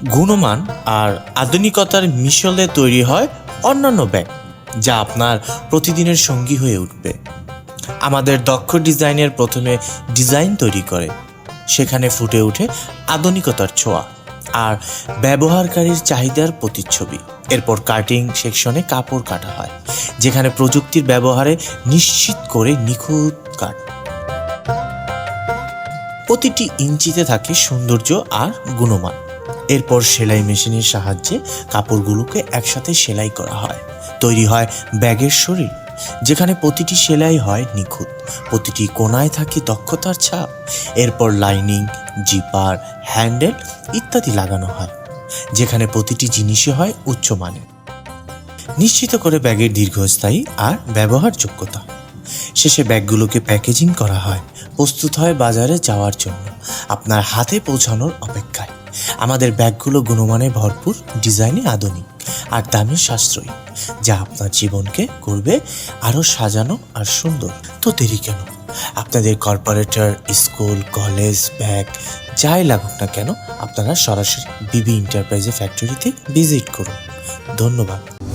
গুণমান আর আধুনিকতার মিশলে তৈরি হয় অন্যান্য ব্যাগ, যা আপনার প্রতিদিনের সঙ্গী হয়ে উঠবে। আমাদের দক্ষ ডিজাইনের প্রথমে ডিজাইন তৈরি করে, সেখানে ফুটে ওঠে আধুনিকতার ছোঁয়া আর ব্যবহারকারীর চাহিদার প্রতিচ্ছবি। এরপর কাটিং সেকশনে কাপড় কাটা হয়, যেখানে প্রযুক্তির ব্যবহারে নিশ্চিত করে নিখুঁত কাট। প্রতিটি ইঞ্চিতে থাকে সৌন্দর্য আর গুণমান। এরপর সেলাই মেশিনের সাহায্যে কাপড়গুলোকে একসাথে সেলাই করা হয়, তৈরি হয় ব্যাগের শরীর, যেখানে প্রতিটি সেলাই হয় নিখুঁত, প্রতিটি কোণায় থাকে দক্ষতার ছাপ। এরপর লাইনিং, জিপার, হ্যান্ডেল ইত্যাদি লাগানো হয়, যেখানে প্রতিটি জিনিসই হয় উচ্চমানের, নিশ্চিত করে ব্যাগের দীর্ঘস্থায়ী আর ব্যবহারযোগ্যতা। শেষে ব্যাগগুলোকে প্যাকেজিং করা হয়, প্রস্তুত হয় বাজারে যাওয়ার জন্য, আপনার হাতে পৌঁছানোর অপেক্ষায়। আমাদের ব্যাগগুলো গুণমানে ভরপুর, ডিজাইনে আধুনিক আর দামে সাশ্রয়ী, যা আপনার জীবনকে করবে আরও সাজানো আর সুন্দর। তো দেরি কেন? আপনাদের কর্পোরেটর, স্কুল, কলেজ ব্যাগ যাই লাগুক না কেন, আপনারা সরাসরি বিবি এন্টারপ্রাইজের ফ্যাক্টরিতে ভিজিট করুন। ধন্যবাদ।